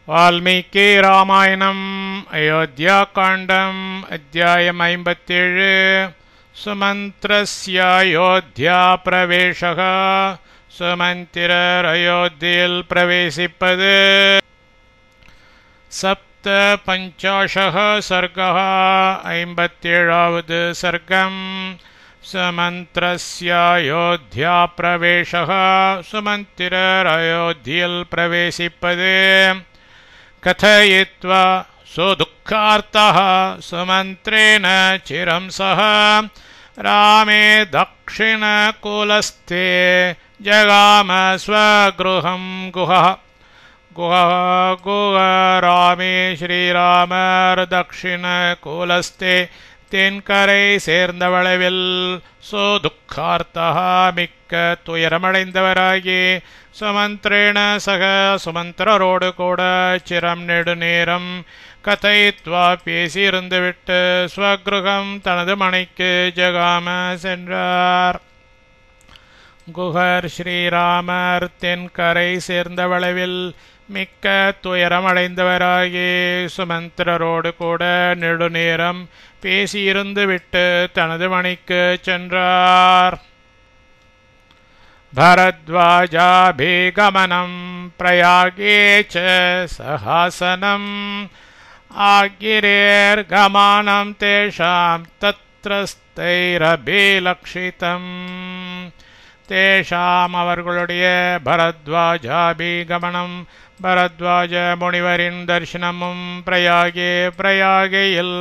வால்மீகி ராமாயணம் அயோத்தியா காண்டம் அத்தியாயம் 57 சுமந்திரஸ்யோத்யா பிரவேசக சுமந்திரர் அயோத்தியில் பிரவேசிப்பது சப்த பஞ்சாஷக சர்கः 57வது சர்க்கம் சுமந்திரஸ்யோத்யா பிரவேசக சுமந்திரர் அயோத்தியில் பிரவேசிப்பது कथयित्वा सुदुःखार्तः सुमन्त्रेण चिरं सह रामे दक्षिणकूलस्थे जगाम स्वगृहं गुह रामे श्रीरामर दक्षिणकूलस्थे तेन्कரை சேர்ந்தவளவில் சுதுக்கார்த்தः மிக்க துயரமடைந்தவராகி சுமந்திரேண சக சுமந்திரரோடு கூட சிரம் நெடுநேரம் கதைத்வா பேசியிருந்துவிட்டு ஸ்வகிருகம் தனது மனைக்கு ஜகாம சென்றார். குஹர் ஸ்ரீராமர் தென்கரை சேர்ந்தவளவில் மிக்க துயரமடைந்தவராகி சுமந்திரரோடு கூட நெடுநேரம் பேசியிருந்துவிட்டு தனது மனைக்கு சென்றார். भरद्वाजाभिगमनं प्रयागे च सहासनम् आगिरेर्गमनं तेषां तत्रस्थैरभिलक्षितम् तेषाम அவர்களுடைய பரத்வாஜாபிகமனம் பரத்வாஜ முனிவரின் தரிசனமும் பிரயாகையில்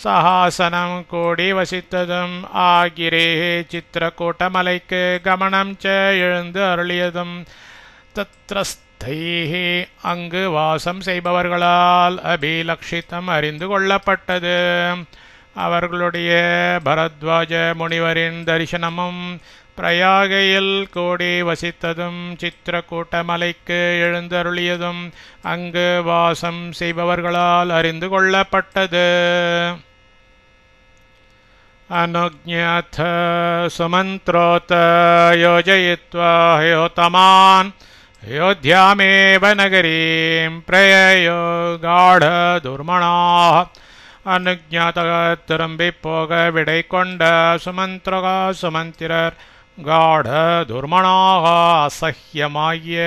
சஹாசனம் கூடி வசித்ததும் ஆகிரே சித்திரக்கூட்ட மலைக்கு கமனம் ச எழுந்து அருளியதும் தத்ரஸ்தைஹி அங்கு வாசம் செய்பவர்களால் அபிலக்ஷிதம் அறிந்து கொள்ளப்பட்டது. அவர்களுடைய பரத்வாஜ முனிவரின் தரிசனமும் பிரயாகையில் கூடி வசித்ததும் சித்திரக்கூட்ட மலைக்கு எழுந்தருளியதும் அங்கு வாசம் செய்பவர்களால் அறிந்து கொள்ளப்பட்டது. अनुज्ञाथ सुमन्त्रोत योजयित्वा ह्योतमान् अयोध्यामेव नगरीं प्रययो गाढदुर्मणाः अनुज्ञातः திரும்பி போக விடை கொண்ட சுமந்திரர் காட துர்மணாக அசஹ்யமாகிய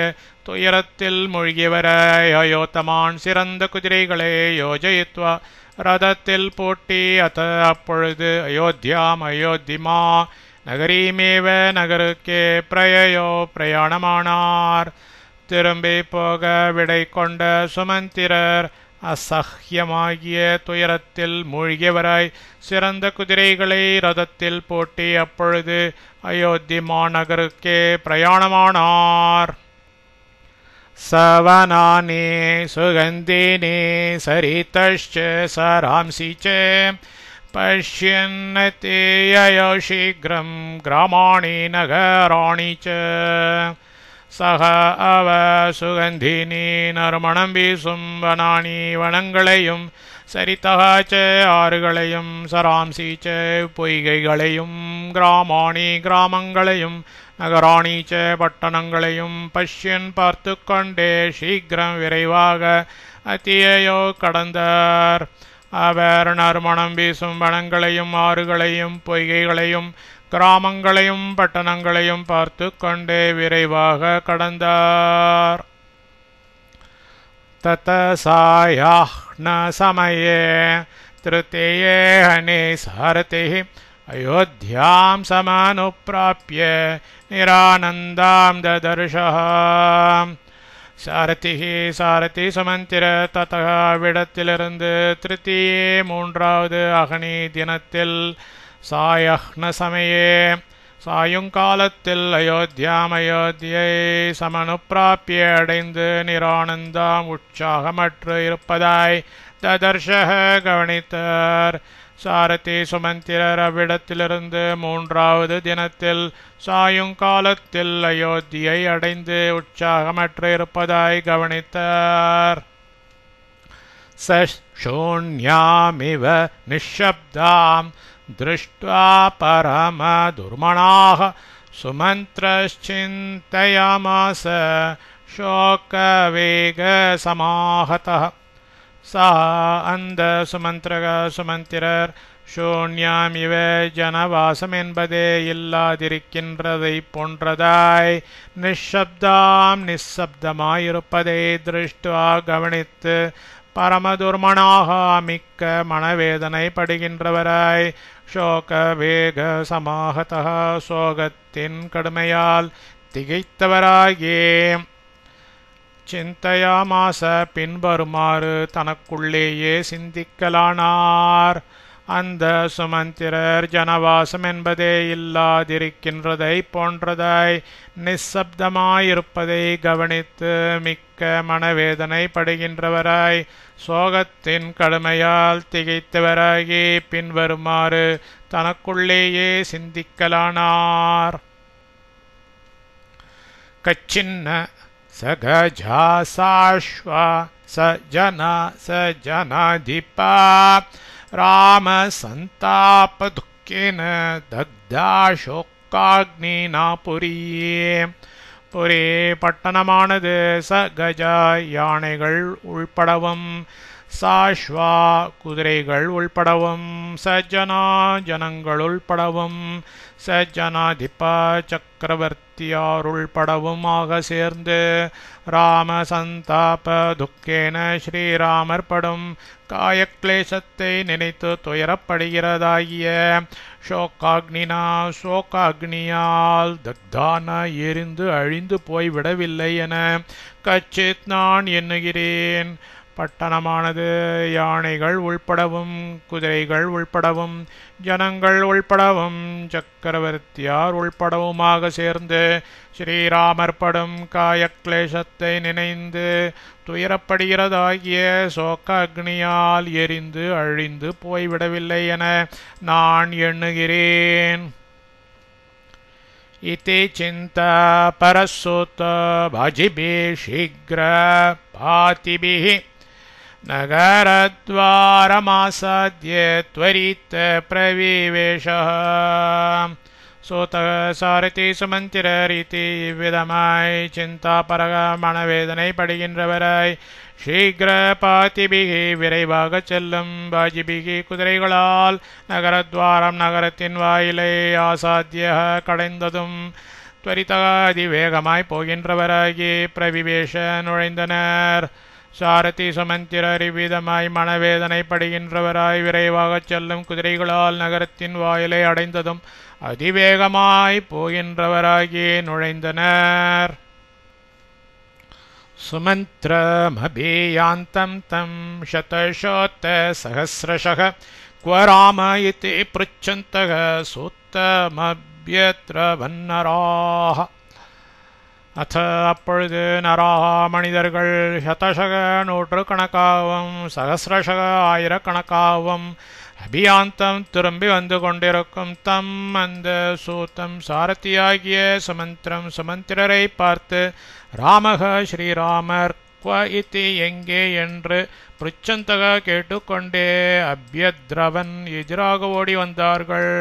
துயரத்தில் மூழ்கியவரை அயோத்தமான் சிறந்த குதிரைகளை யோஜயித்வா ரதத்தில் பூட்டி அப்பொழுது அயோத்திமா நகரீமேவ நகருக்கே பிரயோ பிரயாணமானார். திரும்பி போக விடை கொண்ட சுமந்திரர் அசஹ்யமாகிய துயரத்தில் மூழ்கியவராய் சிறந்த குதிரைகளை ரதத்தில் போட்டி அப்பொழுது அயோத்திமா நகருக்கே பிரயாணமானார். சவனானே சுகந்தினே சரிதश्च சராம்சி च பஷ்யன்னதே யயோ சீக்ரம் கிராமாணி நகராணி च சக அவ சுகந்தினி நறுமணம் வீசும் வனானி வனங்களையும் சரிதகாச்ச ஆறுகளையும் சராம்சி ச பொய்கைகளையும் கிராமாணி கிராமங்களையும் நகராணி ச பட்டணங்களையும் பஷ்யன் பார்த்து கொண்டே சீக்கிரம் விரைவாக அதியோ கடந்தார். அவர் நறுமணம் வீசும் வனங்களையும் ஆறுகளையும் பொய்கைகளையும் கிராமங்களையும் பட்டணங்களையும் பார்த்து கொண்டே விரைவாக கடந்தார். ததசாயாஹ்ன சமயே திருத்தேயே ஹனே சாரதிஹி அயோத்யாம் சமானுப்ராப்ய நிரானந்தாம் ததர்ஷஹ. சாரதி சுமந்திர ததக விடத்திலிருந்து திருத்தியே மூன்றாவது அகனி தினத்தில் சாயஹ்ன சமயே சாயுங்காலத்தில் அயோத்தியை சமனுப்பிராப்பிய அடைந்து நிரானந்தாம் உற்சாகமற்று இருப்பதாய் ததர்ஷக கவனித்தார். சாரதி சுமந்திரர் அவ்விடத்திலிருந்து மூன்றாவது தினத்தில் சாயுங்காலத்தில் அயோத்தியை அடைந்து உற்சாகமற்று இருப்பதாய் கவனித்தார். சூன்யாமிவ நிஷப்தாம் दृष्ट्वा परमदुर्मणाः सुमन्त्रश्चिन्तयामास शोकवेगसमाहतः सः அந்த சுமந்திரர் சூன்யாம் இவ ஜனவாசம் என்பதே இல்லாதிருக்கின்றதை போன்றதாய் நிஷப்தாம் நிசப்தமாயிருப்பதை திருஷ்டுவா கவனித்து பரமதுர்மனாக மிக்க மனவேதனை படுகின்றவராய் சோக வேக சமாகதः சோகத்தின் கடுமையால் திகைத்தவராயே சிந்தையாமாச பின்வருமாறு தனக்குள்ளேயே சிந்திக்கலானார். அந்த சுமந்திரர் ஜனவாசம் என்பதே இல்லாதிருக்கின்றதை போன்றதாய் நிசப்தமாயிருப்பதை கவனித்து மிக்க மனவேதனை படுகின்றவராய் சோகத்தின் கடுமையால் திகைத்தவராகி பின்வருமாறு தனக்குள்ளேயே சிந்திக்கலானார். கச்சின்ன சகஜா சாஷ்வா சஜனாதிபா ராம சந்தாப துக்கேன தக்தா சோக்காக்னினா புரியே. புரி பட்டணமானது சகஜா யானைகள் உள்படவும் சாஷ்வா குதிரைகள் உள்படவும் சஜனா ஜனங்கள் உள்படவும் சஜனாதிபா சக்கரவர்த்தியார் உள்படவும் ஆக சேர்ந்து ராம சந்தாப துக்கேன ஸ்ரீராமர் படும் காயக்லேசத்தை நினைத்து துயரப்படுகிறதாகிய சோகாக்னினா சோகாக்னியால் தக்தான எரிந்து அழிந்து போய்விடவில்லை என கச்சித் நான் எண்ணுகிறேன். பட்டணமானது யானைகள் உள்படவும் குதிரைகள் உள்படவும் ஜனங்கள் உள்படவும் சக்கரவர்த்தியார் உள்படவுமாக சேர்ந்து ஸ்ரீராமர் படும் காயக்லேசத்தை நினைந்து துயரப்படுகிறதாகிய சோக அக்னியால் எரிந்து அழிந்து போய்விடவில்லை என நான் எண்ணுகிறேன். इति चिन्ता परसुत भाजिभिः शीघ्र पातिभिः नगरद्वारमासाद्य त्वरित प्रविवेशः. சூதக சாரதி சுமந்திரர் இதி விதமாய் சிந்தாபரக மனவேதனை படுகின்றவராய் சீக்கிர பாத்திபிகி விரைவாக செல்லும் பாஜிபிகி குதிரைகளால் நகரத்வாரம் நகரத்தின் வாயிலை ஆசாத்திய கடைந்ததும் துவரிதக அதிவேகமாய் போகின்றவராகி பிரவிவேஷ நுழைந்தனர். சாரதி சுமந்திரர் இவ்விதமாய் மனவேதனை படுகின்றவராய் விரைவாக செல்லும் குதிரைகளால் நகரத்தின் வாயிலை அடைந்ததும் அதிவேகமாய் போகின்றவராகி நுழைந்தனர். சுமந்திரமபியாந்தம் தம் சதசோத்த சஹஸ்ரஷः क्व राम इति पृच्छन्तः सूतमभ्यत्र वन्नराः. அத்த அப்பொழுது நராக மனிதர்கள் சதசக நூற்றுக்கணக்காகவும் சகசிரசக ஆயிரக்கணக்காகவும் அபியாந்தம் திரும்பி வந்து கொண்டிருக்கும் தம் அந்த சூத்தம் சாரதியாகிய சுமந்திரரை பார்த்து ராமக ஸ்ரீராமர் क्व इति எங்கே என்று பிருச்சந்தக கேட்டுக்கொண்டே அபியத்ரவன் எதிராக ஓடி வந்தார்கள்.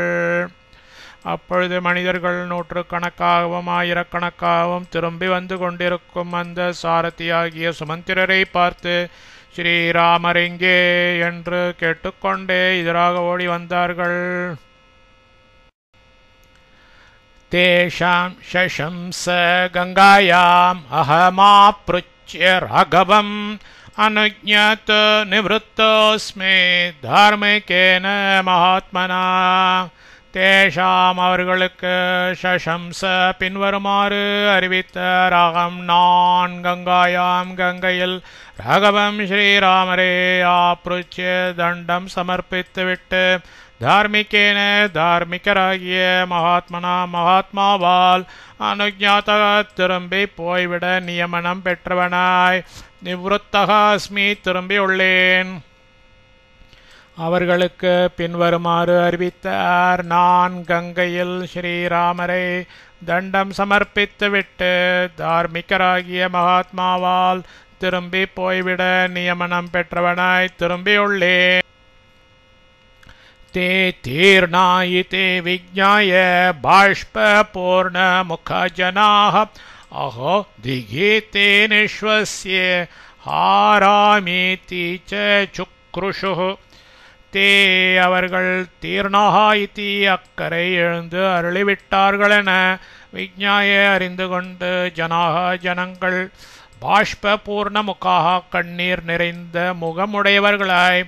அப்பொழுது மனிதர்கள் நூற்றுக்கணக்காகவும் ஆயிரக்கணக்காகவும் திரும்பி வந்து கொண்டிருக்கும் அந்த சாரதியாகிய சுமந்திரரை பார்த்து ஸ்ரீராமர் எங்கே என்று கேட்டுக்கொண்டே எதிராக ஓடி வந்தார்கள். தேஷாம் ஷஷம்ச கங்காயாம் அஹமாப்ருச்ய ராகவம் அனுஜ்ஞாத நிவృத்தோஸ்மே தார்மிகேன மகாத்மனா. தேஷாம் அவர்களுக்கு ஷஷம்ச பின்வருமாறு அறிவித்த ராகம் நான் கங்காயாம் கங்கையில் ராகவம் ஸ்ரீராமரே ஆப்ருச்சிய தண்டம் சமர்ப்பித்துவிட்டு தார்மிகேன தார்மிகராகிய மகாத்மனா மகாத்மாவால் அனுஜ்ஞாதக திரும்பி போய்விட நியமனம் பெற்றவனாய் நிவృத்தக அஸ்மி திரும்பியுள்ளேன். அவர்களுக்கு பின்வருமாறு அறிவித்தார். நான் கங்கையில் ஸ்ரீராமரை தண்டம் சமர்ப்பித்துவிட்டு தார்மிகராகிய மகாத்மாவால் திரும்பி போய்விட நியமனம் பெற்றவனாய் திரும்பியுள்ளேன். ते तीर्णायिते विज्ञाय बाष्पपूर्णमुखजनाः अहो दिगीते निश्वस्य हारामीति च चुक्रुषुः தே அவர்கள் தீர்ணாஹா இதி அக்கரை எழுந்து அருளிவிட்டார்களென விஞ்ஞாய அறிந்து கொண்டு ஜனாக ஜனங்கள் பாஷ்ப பூர்ணமுகாக கண்ணீர் நிறைந்த முகமுடையவர்களாய்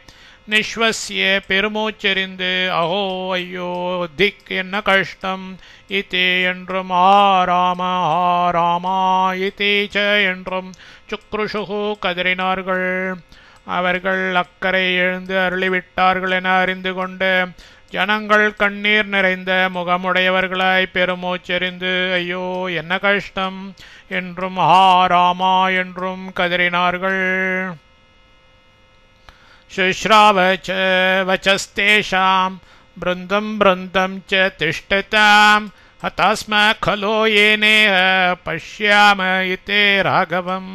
நிஸ்வசிய பெருமூச்செறிந்து அஹோ ஐயோ திக் என்ன கஷ்டம் இதி என்றும் ஆராமா ஆராமா இதி ச என்றும் சுக்ருஷுகு கதறினார்கள். அவர்கள் அக்கறை எழுந்து அருளிவிட்டார்கள் என அறிந்து கொண்டு ஜனங்கள் கண்ணீர் நிறைந்த முகமுடையவர்களாய் பெருமூச்செறிந்து ஐயோ என்ன கஷ்டம் என்றும் ராமா என்றும் கதறினார்கள். சுஷ்ராவச்ச வச்சஸ்தேஷாம் பிருந்தம் பிருந்தம் ச திஷ்டதாம் ஹதாஸ்ம खलो येनेह பஷ்யாம இதே ராகவம்.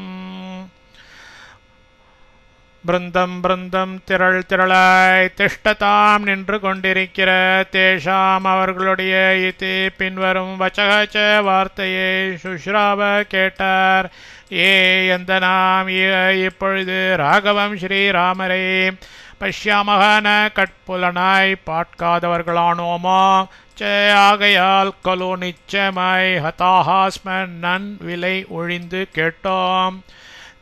பிருந்தம் பிருந்தம் திரள் திரளாய் திஷ்டதாம் நின்று கொண்டிருக்கிற தேஷாம் அவர்களுடைய இது பின்வரும் வச்சகச்ச வார்த்தையை சுஷ்ராவ கேட்டார். ஏ எந்த நாம் இப்பொழுது ராகவம் ஸ்ரீராமரை பஷ்யாமகன கட்புலனாய் பார்க்காதவர்களானோமா ச ஆகையால் கலோ நிச்சயமாய் ஹதாஹாஸ்ம நன் விலை ஒழிந்து கேட்டோம்.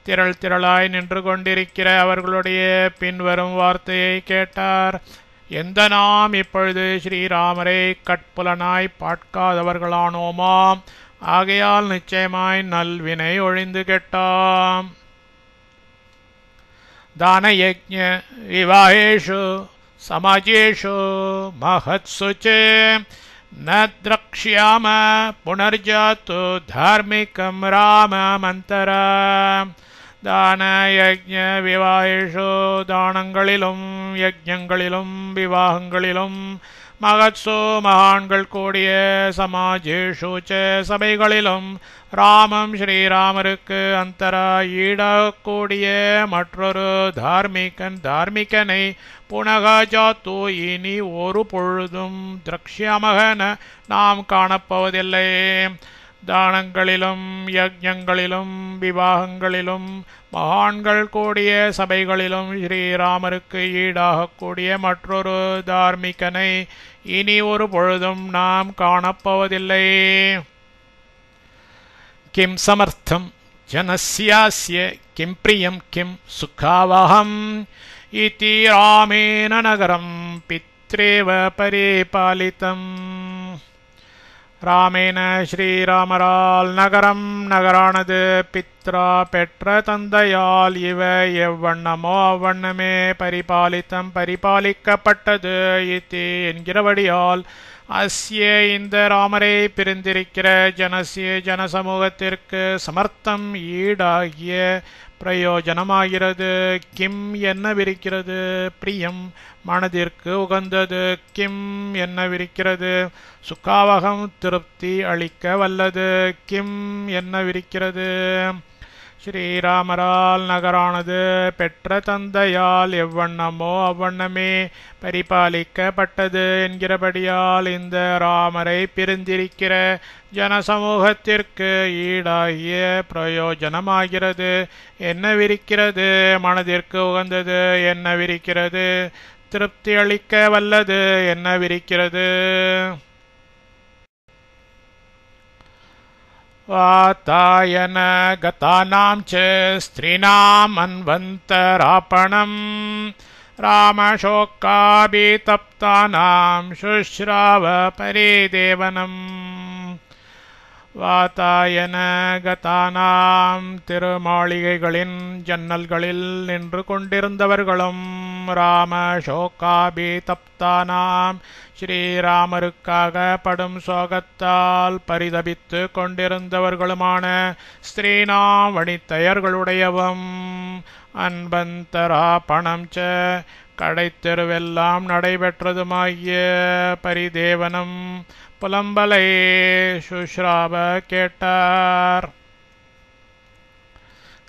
திரள் திரளாய் நின்று கொண்டிருக்கிற அவர்களுடைய பின்வரும் வார்த்தையை கேட்டார். எந்த நாம் இப்பொழுது ஸ்ரீராமரை கட்புலனாய் பார்க்காதவர்களானோமா ஆகையால் நிச்சயமாய் நல்வினை ஒழிந்து கேட்டோம். தான யஜ்ஞ விவாஹேஷு சமாஜேஷு மஹத்சு ச ந த்ரக்ஷ்யாம புனர்ஜாத்து தார்மிகம் ராமமந்தரா. தான யஜ்ஞ விவாஹேஷு தானங்களிலும் யஜ்ஞங்களிலும் விவாகங்களிலும் மகத்சு மகான்கள் கூடிய சமாஜேஷு ச சபைகளிலும் ராமம் ஸ்ரீராமருக்கு அந்தரா ஈடாகக்கூடிய மற்றொரு தார்மிகனை புனகாஜாத்து இனி ஒரு பொழுதும் திரக்ஷ்யாமகன நாம் காணப்போவதில்லை. தானங்களிலும் யஜ்ஞங்களிலும் விவாகங்களிலும் மகான்கள் கூடிய சபைகளிலும் ஸ்ரீராமருக்கு ஈடாகக்கூடிய மற்றொரு தார்மிகனை இனி ஒரு பொழுதும் நாம் காணப்போவதில்லை. கிம் சமர்த்தம் ஜனஸ்யாஸ்ய கிம் பிரியம் கிம் சுகாவஹம் இதி ராமேன நகரம் பித்ரேவ பரிபாலிதம். ராமேன ஸ்ரீராமரால் நகரானது பித்ரா பெற்ற தந்தையால் இவ எவ்வண்ணமோ அவ்வண்ணமே பரிபாலிக்கப்பட்டது இத்தி என்கிறபடியால் அஸ்ய இந்த ராமரை பிரிந்திருக்கிற ஜனசமூகத்திற்கு சமர்த்தம் ஈடாகிய பிரயோஜனமாகிறது. கிம் என்னவிருக்கிறது, பிரியம் மனதிற்கு உகந்தது, கிம் என்னவிருக்கிறது, சுகாவகம் திருப்தி அளிக்க வல்லது, கிம் என்னவிருக்கிறது. ஸ்ரீராமரால் நகரானது பெற்ற தந்தையால் எவ்வண்ணமோ அவ்வண்ணமே பரிபாலிக்கப்பட்டது என்கிறபடியால் இந்த ராமரை பிரிந்திருக்கிற ஜனசமூகத்திற்கு ஈடாகிய பிரயோஜனமாகிறது. என்னவிருக்கிறது, மனதிற்கு உகந்தது, என்னவிருக்கிறது, திருப்தி அளிக்க வல்லது, என்னவிருக்கிறது. வாதாயன கதானாம் ச ஸ்திரீணாம் அன்வந்தராபணம் ராமசோகாபிதப்தானாம் சுஷ்ராவ பரிதேவனம். வாதாயன கதானாம் திருமாளிகைகளின் ஜன்னல்களில் நின்று கொண்டிருந்தவர்களும் ராமசோகாபிதப்தானாம் ஸ்ரீராமருக்காக படும் சோகத்தால் பரிதபித்து கொண்டிருந்தவர்களுமான ஸ்திரீனாம் வணித்தையர்களுடையவும் அன்பந்தராபணம் ச கடைத்தெருவெல்லாம் நடைபெற்றதுமாகிய பரிதேவனம் புலம்பலை சுஷ்ராவ கேட்டார்.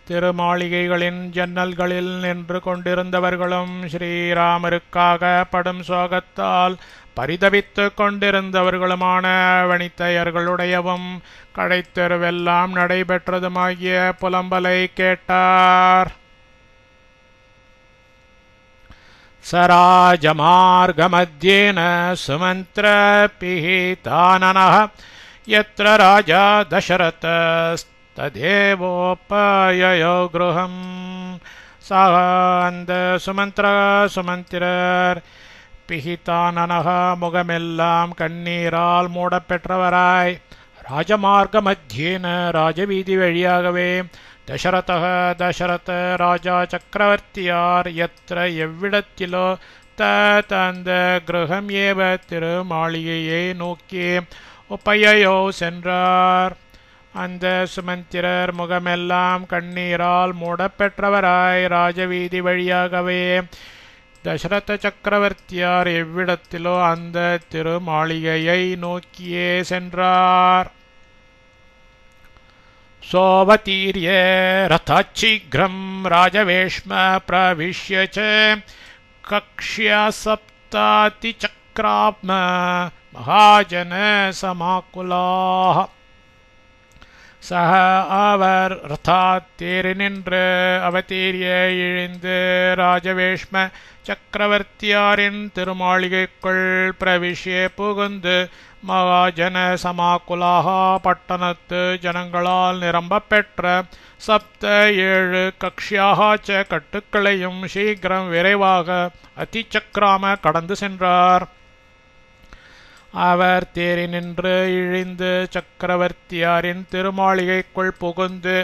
திருமாளிகைகளின் ஜன்னல்களில் நின்று கொண்டிருந்தவர்களும் ஸ்ரீராமருக்காக படும் சோகத்தால் பரிதவித்து கொண்டிருந்தவர்களுமான வணித்தையர்களுடையவும் கடைத்தெருவெல்லாம் நடைபெற்றதுமாகிய புலம்பலை கேட்டார். சராஜமார்கமத்யேன சுமந்திரபிஹிதானனः யத்ர ராஜா தசரதஸ்ததேவோபயயோ கிருஹம். அந்த சுமந்திரர் பிஹிதானனः முகமெல்லாம் கண்ணீரால் மூடப்பெற்றவராய் ராஜமார்க மத்தியேன ராஜவீதி வழியாகவே தசரத ராஜா சக்கரவர்த்தியார் யத்ர எவ்விடத்திலோ அந்த கிரகம் ஏவ திருமாளிகையை நோக்கி உபயயோ சென்றார். அந்த சுமந்திரர் முகமெல்லாம் கண்ணீரால் மூடப்பெற்றவராய் ராஜவீதி வழியாகவே தசரத சக்கரவர்த்தியார் எவ்விடத்திலோ அந்த திருமாளிகையை நோக்கியே சென்றார். சோவதீர்ய ரதாச்சீக்ரம் ராஜவேஷ்ம பிரவிஷ்ய ச கக்ஷ்யா சப்தாதி சக்ராப்ம மகாஜன சமாக்குலாஹ. சக அவர் ரதாத்தேறி நின்று அவதீரிய இழிந்து ராஜவேஷ்ம சக்கரவர்த்தியாரின் திருமாளிகைக்குள் பிரவிஷ்ய புகுந்து மகாஜன சமாக்குலாக பட்டணத்து ஜனங்களால் நிரம்ப பெற்ற சப்த 7 கக்ஷ்யாச்ச கட்டுக்களையும் சீக்கிரம் விரைவாக அதிசக்கராம கடந்து சென்றார். அவர் தேறி நின்று இழிந்து சக்கரவர்த்தியாரின் திருமாளிகைக்குள் புகுந்து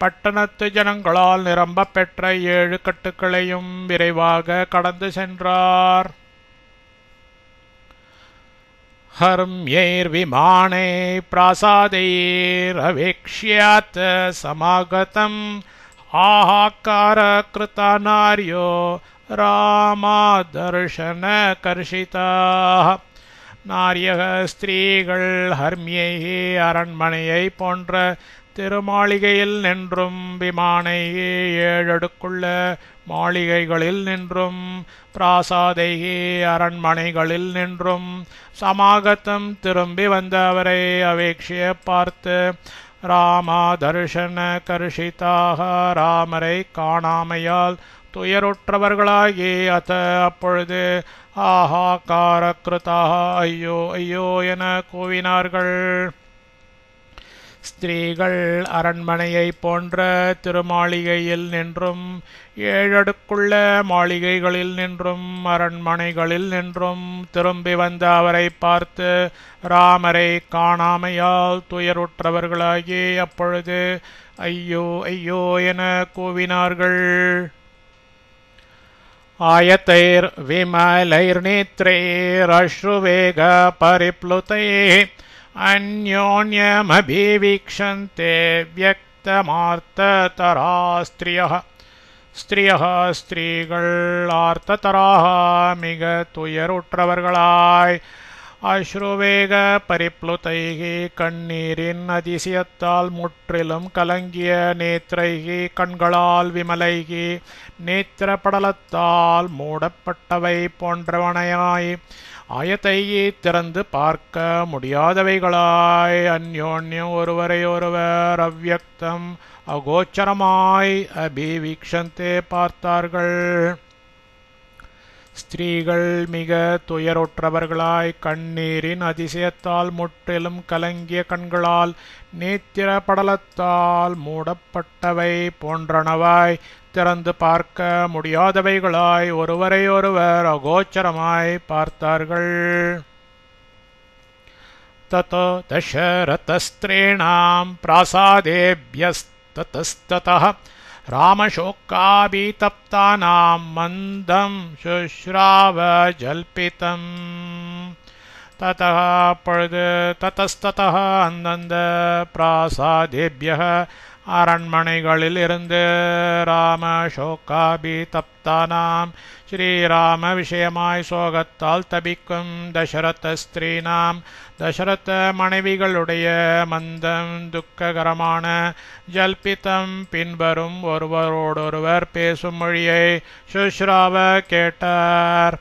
பட்டணத்து ஜனங்களால் நிரம்ப பெற்ற 7 கட்டுக்களையும் விரைவாக கடந்து சென்றார். ஹர்ம்யைர் விமானை பிராசாதைர் அவேக்ஷ்யாத் சமாகதம் ஆஹாக்கார கிருதா நார்யோ ராமாதர்ஷன கர்ஷிதாः. நாரியக ஸ்திரீகள் ஹர்மியை அரண்மனையை போன்ற திருமாளிகையில் நின்றும் விமானை 7 அடுக்குள்ள மாளிகைகளில் நின்றும் பிராசாதைகி அரண்மனைகளில் நின்றும் சமாகத்தம் திரும்பி வந்த அவரை அவேக்ஷிய பார்த்து ராமாதர்ஷன கர்ஷிதாக ராமரை காணாமையால் துயருற்றவர்களாகி அப்பொழுது ஆஹாக்கார கிருதாக ஐயோ ஐயோ என கூவினார்கள். ஸ்திரீகள் அரண்மனையை போன்ற திருமாளிகையில் நின்றும் 7 அடுக்குள்ள மாளிகைகளில் நின்றும் அரண்மனைகளில் நின்றும் திரும்பி வந்த அவரை பார்த்து ராமரை காணாமையால் துயருற்றவர்களாகி அப்பொழுது ஐயோ ஐயோ என கூவினார்கள். ஆயத்தைர் விமலைர் நேத்ரைர் அஸ்ருவேக பரிப்ளுதைः அந்யோன்யமபிவீக்ஷந்தே வியக்தமார்த்ததரா ஸ்திரியः. ஸ்திரீகள் ஆர்த்ததராக மிக துயருற்றவர்களாய் அஸ்ருவேக பரிப்ளுதைகி கண்ணீரின் அதிசயத்தால் முற்றிலும் கலங்கிய நேத்ரைகி கண்களால் விமலைகி நேத்திரப்படலத்தால் மூடப்பட்டவை போன்றவனையாய் ஆயத்தையை திறந்து பார்க்க முடியாதவைகளாய் அந்யோன்யம் ஒருவரையொருவர் அவ்யக்தம் அகோச்சரமாய் அபிவீக்ஷந்தே பார்த்தார்கள். ஸ்திரீகள் மிக துயருற்றவர்களாய் கண்ணீரின் அதிசயத்தால் முற்றிலும் கலங்கிய கண்களால் நேத்திர படலத்தால் மூடப்பட்டவை போன்றனவாய் திறந்து பார்க்க முடியாதவைகளாய் ஒருவரையொருவர் அகோச்சரமாய் பார்த்தார்கள். ததோ தசரதஸ்திரீணாம் பிராசாதேப்யஸ்ததஸ்ததः ராமசோகாபிதப்தானாம் மந்தம் சுஷ்ராவ ஜல்பிதம். அப்பொழுது ததஸ்ததः அந்தந்த பிராசாதேபியः அரண்மனைகளில் இருந்து ராமசோகாபிதப்தானாம் ஸ்ரீராம விஷயமாய் சோகத்தால் தபிக்கும் தசரத ஸ்திரீனாம் தசரத மனைவிகளுடைய மந்தம் துக்ககரமான ஜல்பிதம் பின்வரும் ஒருவரோடொருவர் பேசும் மொழியை சுஷ்ராவ கேட்டார்.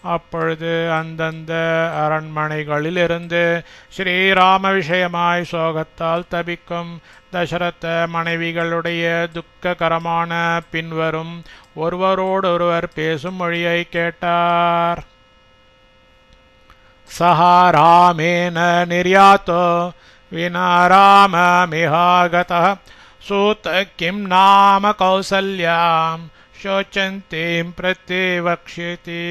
அப்பொழுது அந்தந்த அரண்மனைகளிலிருந்து ஸ்ரீராம விஷயமாய் சோகத்தால் தபிக்கும் தசரத மனைவிகளுடைய துக்ககரமான பின்வரும் ஒருவரோடொருவர் பேசும் மொழியை கேட்டார். சஹா ராமேன நிர்யாதோ வினா ராமமிஹாகதः சூத கிம் நாம கௌசல்யாம் சோச்சந்தீம் பிரத்யவக்ஷ்யதி.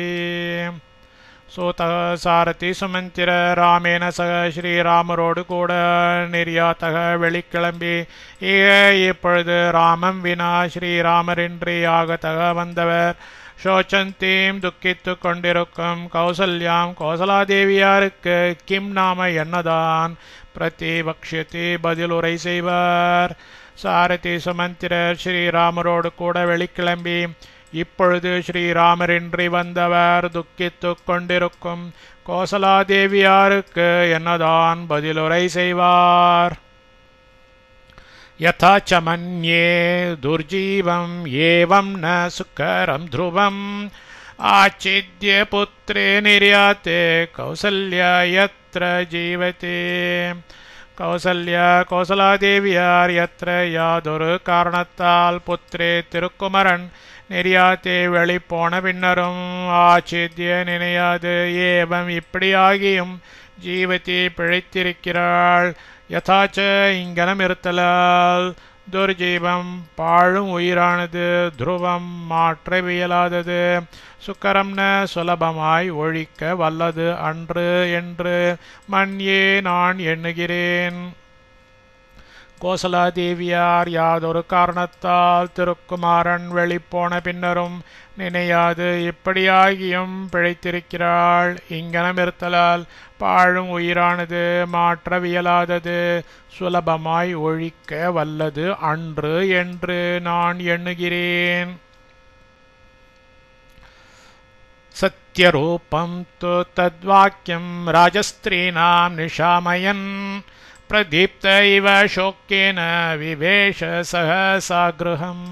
சூத சாரதி சுமந்திர ராமேன சக ஸ்ரீராமரோடு கூட நிர்யாத்தக வெளிக்கிளம்பி இப்பொழுது ராமம் வினா ஸ்ரீராமரின்றி ஆகத்தக வந்தவர் சோச்சந்தீம் துக்கித்து கொண்டிருக்கும் கௌசல்யாம் கோசலாதேவியாருக்கு கிம் நாம என்னதான் பிரத்யவக்ஷ்யதி பதிலுரை செய்வார். சாரதி சுமந்திரர் ஸ்ரீராமரோடு கூட வெளிக்கிளம்பி இப்பொழுது ஸ்ரீராமரின்றி வந்தவர் துக்கித்து கொண்டிருக்கும் கோசலாதேவியாருக்கு என்னதான் பதிலுரை செய்வார். யதா ச மன்யே துர்ஜீவம் ஏவம் ந சுக்கரம் த்ருவம் ஆச்சித்ய புத்ரே நிர்யாத்தே கௌசல்யா யத்ர ஜீவதே. கௌசல்யா கோசலாதேவியார் யத்ர யாதொரு காரணத்தால் புத்திரே திருக்குமரன் நிர்யாத்தே வெளிப்போன பின்னரும் ஆச்சித்ய நினையாது ஏவம் இப்படியாகியும் ஜீவதி பிழைத்திருக்கிறாள். யதாச்ச இங்கனம் இருத்தலால் துர்ஜீவம் பாழும் உயிரானது துருவம் மாற்றவியலாதது சுக்கரம்ன சுலபமாய் ஒழிக்க வல்லது அன்று என்று மன்யே நான் எண்ணுகிறேன். கோசலாதேவியார் யாதொரு காரணத்தால் திருக்குமாரன் வெளிப்போன பின்னரும் நினையாது இப்படியாகியும் பிழைத்திருக்கிறாள். இங்கனம் இருத்தலால் பாழும் உயிரானது மாற்றவியலாதது சுலபமாய் ஒழிக்க வல்லது அன்று என்று நான் எண்ணுகிறேன். சத்யரூபம் து தத்வாக்கியம் ராஜஸ்திரீனாம் நிஷாமயன் பிரதீப்த இவ சோக்கேன விவேஷ சகசா கிருஹம்.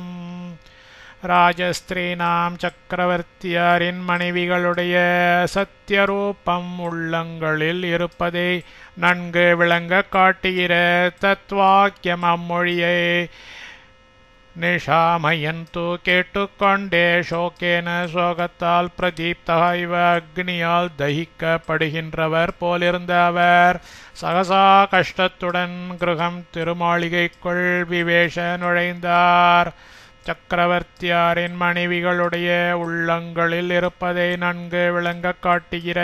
ராஜஸ்திரீனாம் சக்கரவர்த்தியாரின் மனைவிகளுடைய சத்தியரூபம் உள்ளங்களில் இருப்பதை நன்கு விளங்க காட்டுகிற தத்வாக்கியம் அம்மொழியை நிஷாமயந்து கேட்டுக்கொண்டே சோக்கேன சோகத்தால் பிரதீப்தா இவ அக்னியால் தகிக்கப்படுகின்றவர் போலிருந்த அவர் சகசா கஷ்டத்துடன் கிருகம் திருமாளிகைக்குள் விவேஷ நுழைந்தார். சக்கரவர்த்தியாரின் மனைவிகளுடைய உள்ளங்களில் இருப்பதை நன்கு விளங்க காட்டுகிற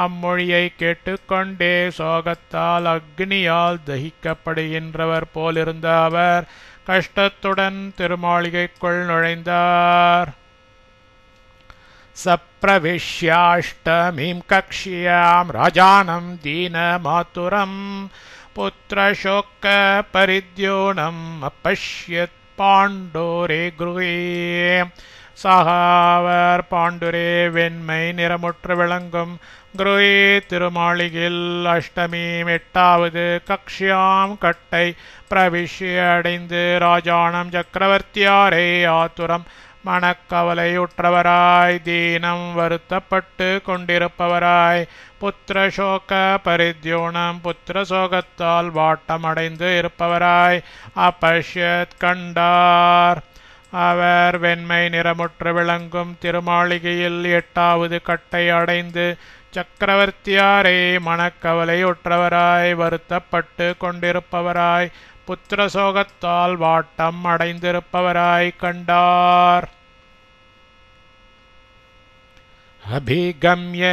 அம்மொழியை கேட்டுக்கொண்டே சோகத்தால் அக்னியால் தகிக்கப்படுகின்றவர் போலிருந்த அவர் கஷ்டத்துடன் திருமாளிகைக்குள் நுழைந்தார். சப்ரவிஷ்யாஷ்டமீம் கக்ஷ்யாம் ராஜானம் தீன மாதுரம் புத்திரசோக்க பரித்யோனம் அப்பஷ்யத் பாண்டோரே குருவே. சகாவர் பாண்டுரே வெண்மை நிறமுற்று விளங்கும் குருவே திருமாளிகையில் அஷ்டமீம் எட்டாவது கக்ஷ்யாம் கட்டை பிரவிஷ்ய அடைந்து ராஜானம் சக்கரவர்த்தியாரே ஆத்துரம் மனக்கவலையுற்றவராய் தீனம் வருத்தப்பட்டு கொண்டிருப்பவராய் புத்திரசோக பரித்யோனம் புத்திர சோகத்தால் வாட்டமடைந்து இருப்பவராய் அப்பஷ்யத் கண்டார். அவர் வெண்மை நிறமுற்று விளங்கும் திருமாளிகையில் எட்டாவது கட்டை அடைந்து சக்கரவர்த்தியாரே மனக்கவலையுற்றவராய் வருத்தப்பட்டு கொண்டிருப்பவராய் புத்திர சோகத்தால் வாட்டம் அடைந்திருப்பவராய் கண்டார். அபிகம்ய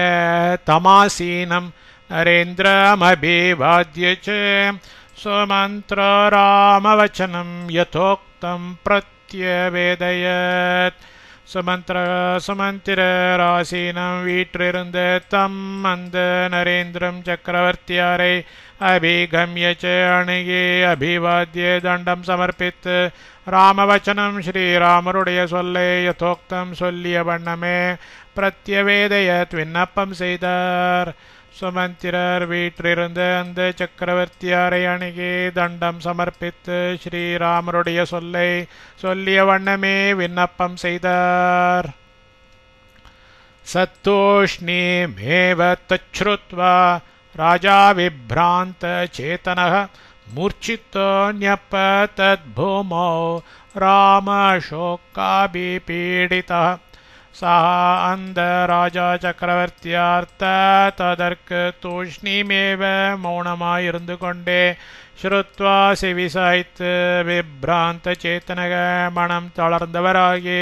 தமாசீனம் நரேந்திரமபிவாத்ய ச சுமந்திர ராமவச்சனம் யதோக்தம் பிரத்யவேதயத். சுமந்திரராசீனம் வீற்றிருந்த தம் அந்த நரேந்திரம் சக்கரவர்த்தியாரை அபிகம்யச்ச அணுகி அபிவாத்திய தண்டம் சமர்ப்பித்து ராமவச்சனம் ஸ்ரீராமருடைய சொல்லை யதோக்தம் சொல்லிய வண்ணமே பிரத்யவேதயத் விண்ணப்பம் செய்தார். சுமந்திரர் வீற்றிருந்த அந்த சக்கரவர்த்தியாரை அணுகி தண்டம் சமர்ப்பித்து ஸ்ரீராமருடைய சொல்லை சொல்லிய வண்ணமே விண்ணப்பம் செய்தார். सत्तूष्णीमेव तच्छ्रुत्वा राजा विभ्रान्तचेतनः मूर्छितो न्यपतद्भूमौ रामशोकाभिपीडितः सः अंधराजा சக்கரவர்த்தியார்த்ததற்கு தூஷ்ணீமேவ மௌனமாயிருந்து கொண்டே ஸ்ருத்வா செவிசாய்த்து விப்ராந்த சேத்தனக மனம் தளர்ந்தவராகி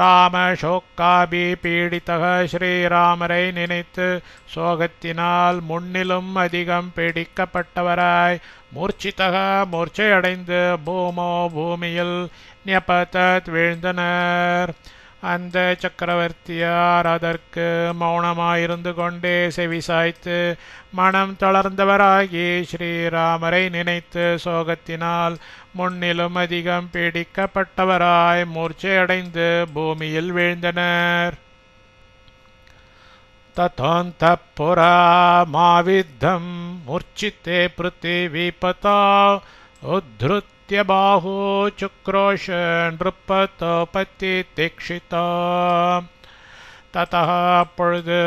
ராமசோக்காபி பீடிதக ஸ்ரீராமரை நினைத்து சோகத்தினால் முன்னிலும் அதிகம் பீடிக்கப்பட்டவராய் மூர்ச்சிதக மூர்ச்சையடைந்து பூமோ பூமியில் ஞபதத் வீழ்ந்தனர். அந்த சக்கரவர்த்தியார் அதற்கு மௌனமாயிருந்து கொண்டே செவிசாய்த்து மனம் தளர்ந்தவராகி ஸ்ரீராமரை நினைத்து சோகத்தினால் முன்னிலும் அதிகம் பீடிக்கப்பட்டவராய் மூர்ச்சையடைந்து பூமியில் வீழ்ந்தனர். ததோந்தப்புரா மாவித்தம் மூர்ச்சித்தே பிருத்திவிபதா உத்ருத்யபாஹு சுக்ரோஷ நிருப்பதோபத்தி தீக்ஷிதா. ததः அப்பொழுது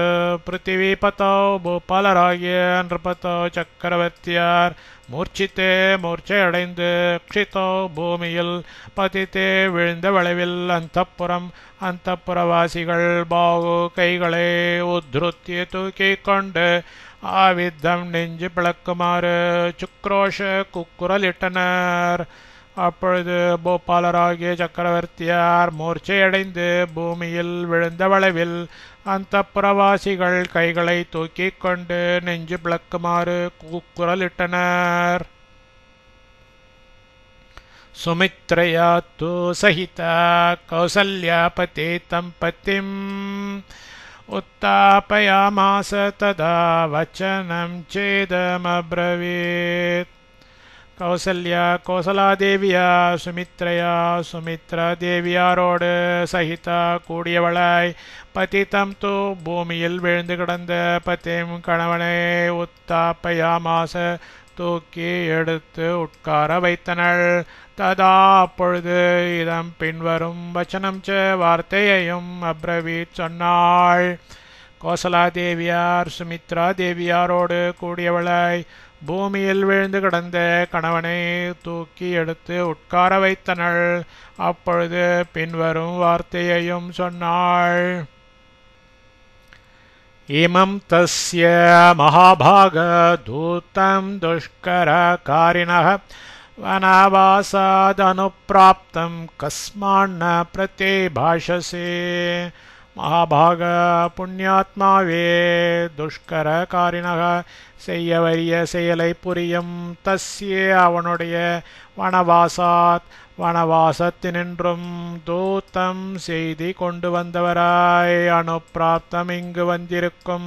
பிருத்திவிபதோ பூபாலராகிய நிருபதோ சக்கரவர்த்தியார் மூர்ச்சித்தே மூர்ச்சையடைந்து க்ஷிதோ பூமியில் பதித்தே விழுந்த வளைவில் அந்தப்புரவாசிகள் பாகு கைகளை உத்ருத்திய தூக்கிக் கொண்டு ஆவித்தம் நெஞ்சு பிளக்குமாறு சுக்ரோஷ குக்குரலிட்டனர். அப்பொழுது பூபாலராகிய சக்கரவர்த்தியார் மூர்ச்சையடைந்து பூமியில் விழுந்த வளைவில் அந்தப்புரவாசிகள் கைகளை தூக்கிக் கொண்டு நெஞ்சு பிளக்குமாறு குக்குரலிட்டனர். சுமித்ரயா து சகிதா கௌசல்யாபதி தம் பதிம் उत्थापयामास तदा वचनं चेदमब्रवीत्. கௌசல்யா கோசலாதேவியா சுமித்ரா தேவியாரோடு சகிதா கூடியவளாய் பதிதம் தூ பூமியில் விழுந்து கிடந்த பதிம் கணவனை உத்தாப்பயாமாச தூக்கி எடுத்து உட்கார வைத்தனள். ததா அப்பொழுது இதம் பின்வரும் வச்சனம் ச வார்த்தையையும் அப்ரவீத் சொன்னாள். கோசலாதேவியார் சுமித்ரா தேவியாரோடு கூடியவளாய் பூமியில் விழுந்து கிடந்த கணவனை தூக்கி எடுத்து உட்கார வைத்தனள். அப்பொழுது பின்வரும் வார்த்தையையும் சொன்னாள். இமம் தஸ்ய மகாபாக தூதம் துஷ்கரகாரிணः வனவாசாதனுப்ராப்தம் கஸ்மான்ன பிரதிபாஷசே. மகாபாக புண்ணியாத்மாவே துஷ்கரகாரிணக செய்ய வரிய செயலை புரியும் தஸ்ய அவனுடைய வனவாசத்தினின்றும் தூத்தம் செய்தி கொண்டு வந்தவராய் அனுப்பிராப்தம் இங்கு வந்திருக்கும்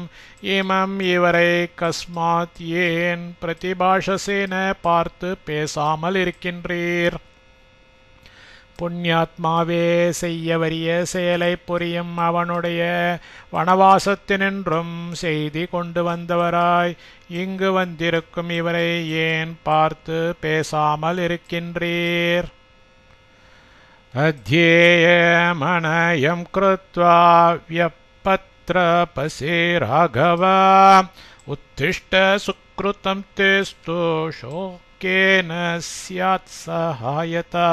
இமம் இவரை கஸ்மாத் ஏன் பிரதிபாஷசேன பார்த்து பேசாமல் இருக்கின்றீர். புண்ணியாத்மாவே செய்ய வரிய செயலை புரியும் அவனுடைய வனவாசத்தினின்றும் செய்தி கொண்டு வந்தவராய் இங்கு வந்திருக்கும் இவரை ஏன் பார்த்து பேசாமல் இருக்கின்றீர். அத்யேயமனயம் க்ருத்வா வ்யபத்ரபசி ராகவ உத்திஷ்ட சுக்ருதம் தேஸ்து ஷோகேன ஸ்யாத் சஹாயதா.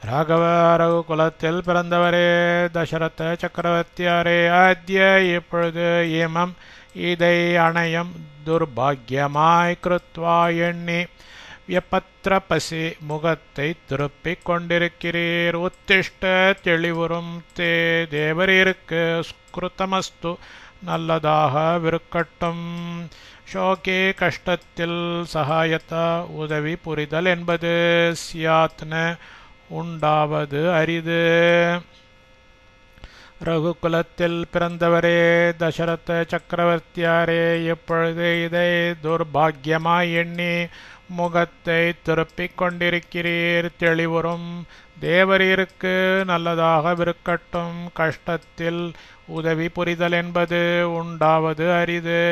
ராகவ ரகுகுலத்தில் பிறந்தவரே தசரத சக்கரவர்த்தியாரே அத்ய இப்பொழுது இமம் இதை அணையம் துர்பாகியமாய் கிருத்வா எண்ணி வியபத்ரபசி முகத்தை திருப்பிக் கொண்டிருக்கிறீர். உத்திஷ்ட தெளிவுறும் தேவரீருக்கு ஸ்கிருதமஸ்து நல்லதாக விருக்கட்டும். ஷோகே கஷ்டத்தில் சகாயத்தா உதவி புரிதல் என்பது சியாத்ன உண்டாவது அரிது. ரகுகுலத்தில் பிறந்தவரே தசரத சக்கரவர்த்தியாரே இப்பொழுது இதை துர்பாகியமாய் எண்ணி முகத்தை திருப்பிக் கொண்டிருக்கிறீர். தெளிவுறும் தேவரீருக்கு நல்லதாக விருக்கட்டும். கஷ்டத்தில் உதவி புரிதல் என்பது உண்டாவது அரிது.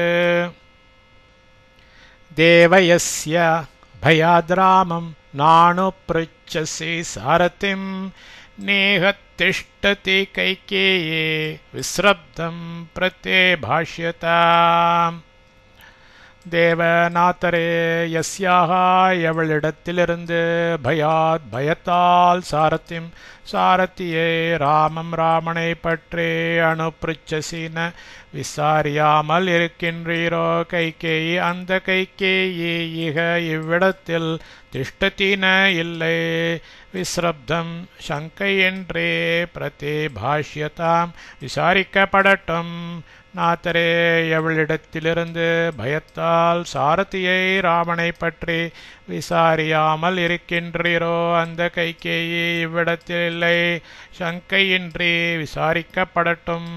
தேவயஸ்ய பயாத்ராமம் நானு பிருச்சசி சாரதிம் नेह तिष्ठति कैकेयी विस्रब्धं प्रत्यभाष्यताम्. தேவநாதரே யஸ்யாக எவளிடத்திலிருந்து பயத்தால் சாரத்தியை ராமம் ராமனை பற்றி அனுப்பிருச்சசின விசாரியாமல் இருக்கின்றீரோ கைகேயி. அந்த கைகேயி இக இவ்விடத்தில் திஷ்டத்தின இல்லை விஸ்ரப்தம் சங்கையின்றே பிரதிபாஷ்யதாம் விசாரிக்கப்படட்டும். நாதரே எவளிடத்திலிருந்து பயத்தால் சாரதியை ராமனை பற்றி விசாரியாமல் இருக்கின்றீரோ அந்த கைகேயி இவ்விடத்தில் இல்லை சங்கையின்றி விசாரிக்கப்படட்டும்.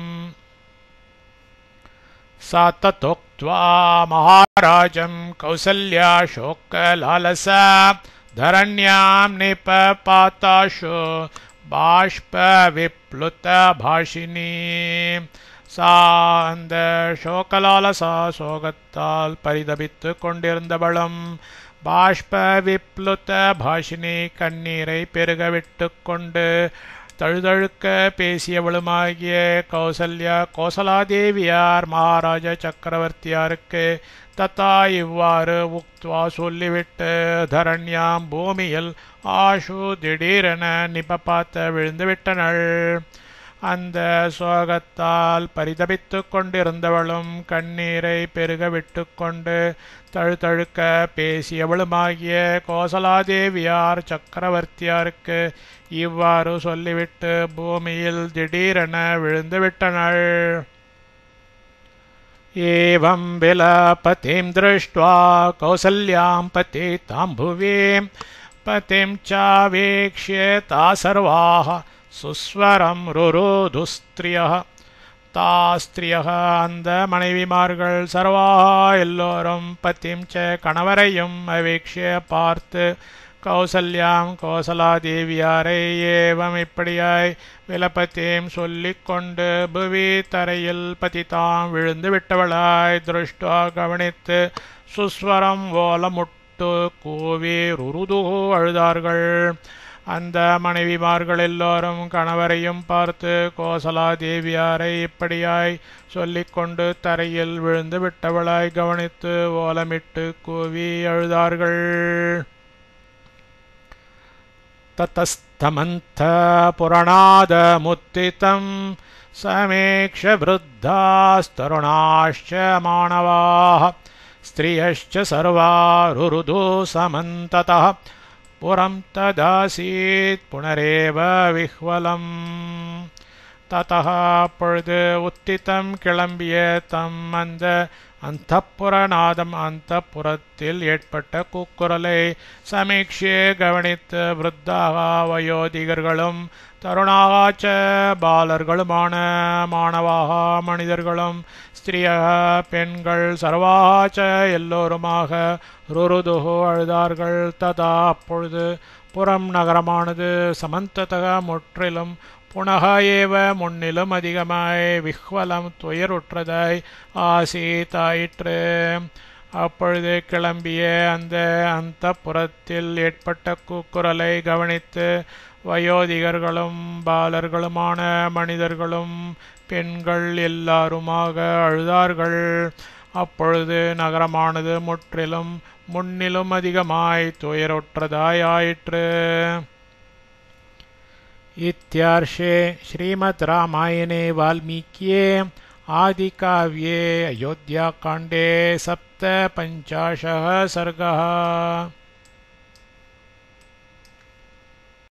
சாத்தோக்த்வா மகாராஜம் கௌசல்யா சோக்கலாலசா தரண்யாம் நிபபாதாஷு பாஷ்ப விப்ளுத பாஷினி. அந்த சோகலாலசா சோகத்தால் பரிதபித்து கொண்டிருந்தவளும் பாஷ்ப விப்ளுத பாஷினி கண்ணீரை பெருகவிட்டு கொண்டு தழுதழுக்க பேசியவளுமாகிய கோசலாதேவியார் மகாராஜ சக்கரவர்த்தியாருக்கு தத்தா இவ்வாறு உக்த்வா சொல்லிவிட்டு தரண்யாம் பூமியில் ஆஷு திடீரென நிபபாத்த விழுந்துவிட்டனள். அந்த சோகத்தால் பரிதபித்து கொண்டிருந்தவளும் கண்ணீரை பெருக விட்டு கொண்டு தழுதழுக்க பேசியவளுமாகிய கோசலாதேவியார் சக்கரவர்த்தியாருக்கு இவ்வாறு சொல்லிவிட்டு பூமியில் திடீரென விழுந்துவிட்டனள். ஏவம் விலபதிம் திருஷ்ட்வா கௌசல்யாம் பதிதாம் புவி பதிம் சாவேக்ஷ்ய தா சர்வாः சுஸ்வரம் ருருதுஸ்திரியः. தாஸ்திரியः அந்த மனைவிமார்கள் சர்வா எல்லோரும் பதிம் ச கணவரையும் அவேக்ஷிய பார்த்து கௌசல்யாம் கோசலாதேவியாரை ஏவம் இப்படியாய் விலபதிம் சொல்லிக்கொண்டு புவி தரையில் பதிதாம் விழுந்து விட்டவளாய் திருஷ்டுவா கவனித்து சுஸ்வரம் ஓலமுட்டு கூவி ருருது அழுதார்கள். அந்த மனைவிமார்கள் எல்லோரும் கணவரையும் பார்த்து கோசலாதேவியாரை இப்படியாய் சொல்லிக்கொண்டு தரையில் விழுந்து விட்டவளாய் கவனித்து ஓலமிட்டு கூவி அழுதார்கள். ததஸ்தமந்த புரணாத முத்திதம் சமேக்ஷ விருத்தாஸ்தருணாश्च மாணவாः ஸ்திரியश्च சர்வா ருருது சமந்ததः புரம் ததாசீத் புனரேவ விஹ்வலம். ததः அப்பொழுது உத்திதம் கிளம்பிய தம் அந்த அந்தப்புரநாதம் அந்தப்புரத்தில் ஏற்பட்ட கூக்குரலை சமீக்ஷே கவனித்து விருத்தாக வயோதிகர்களும் தருணாச்ச பாலர்களுமான மாணவாக மனிதர்களும் ஸ்திரியாக பெண்கள் சர்வாச்ச எல்லோருமாக ருருதுஹு அழுதார்கள். ததா அப்பொழுது புறம் நகரமானது சமந்ததக முற்றிலும் புனக ஏவ முன்னிலும் அதிகமாய் விஹ்வலம் துயருற்றதாய் ஆசீதாயிற்று. அப்பொழுது கிளம்பிய அந்த அந்தப்புரத்தில் ஏற்பட்ட கூக்குரலை கவனித்து வயோதிகர்களும் பாலர்களுமான மனிதர்களும் பெண்கள் எல்லாருமாக அழுதார்கள். அப்பொழுது நகரமானது முற்றிலும் முன்னிலும் அதிகமாய் துயருற்றதாய் ஆயிற்று. इत्यार्षे श्रीमद् रामायणे वाल्मीकिये आदिकाव्ये अयोध्याकाण्डे 57 सर्गः।